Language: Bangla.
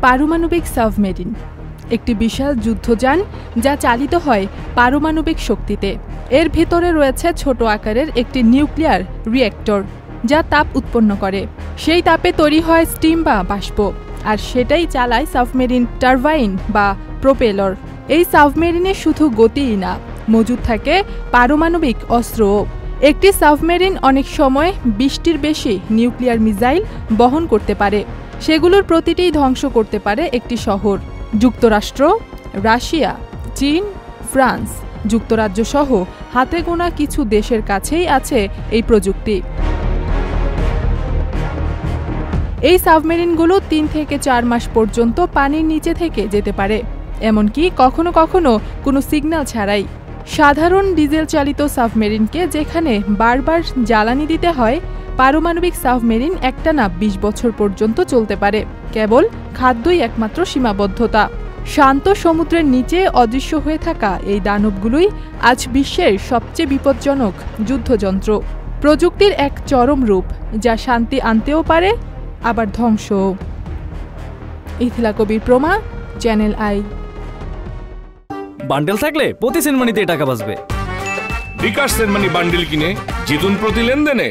পারমাণবিক সাবমেরিন একটি বিশাল যুদ্ধযান যা চালিত হয় পারমাণবিক শক্তিতে। এর ভেতরে রয়েছে ছোট আকারের একটি নিউক্লিয়ার রিঅ্যাক্টর যা তাপ উৎপন্ন করে। সেই তাপে তৈরি হয় স্টিম বা বাষ্প, আর সেটাই চালায় সাবমেরিন টারবাইন বা প্রোপেলর। এই সাবমেরিনে শুধু গতিই না, মজুদ থাকে পারমাণবিক অস্ত্রও। একটি সাবমেরিন অনেক সময় ২০টির বেশি নিউক্লিয়ার মিসাইল বহন করতে পারে। সেগুলোর প্রতিটিই ধ্বংস করতে পারে একটি শহর। যুক্তরাষ্ট্র, রাশিয়া, চীন, ফ্রান্স, যুক্তরাজ্য সহ হাতে গোনা কিছু দেশের কাছেই আছে এই প্রযুক্তি। এই সাবমেরিনগুলো ৩ থেকে ৪ মাস পর্যন্ত পানির নিচে থেকে যেতে পারে, এমনকি কখনো কখনো কোনো সিগন্যাল ছাড়াই। সাধারণ ডিজেল চালিত সাবমেরিনকে যেখানে বারবার জ্বালানি দিতে হয়, পারমাণবিক সাবমেরিন একটানা ২০ বছর পর্যন্ত চলতে পারে। কেবল খাদ্যই একমাত্র সীমাবদ্ধতা। শান্ত সমুদ্রের নিচে অদৃশ্য হয়ে থাকা এই দানবগুলোই আজ বিশ্বের সবচেয়ে বিপজ্জনক যুদ্ধযন্ত্র। প্রযুক্তির এক চরম রূপ, যা শান্তি আনতেও পারে, আবার ধ্বংস। ইথিলা কবির প্রমা, চ্যানেল আই। বান্ডেল থাকলে প্রতি সেনমানিতে টাকা বাঁচবে। বিকাশ সেনমানি বান্ডেল কিনে জিতুন প্রতি লেনদেনে।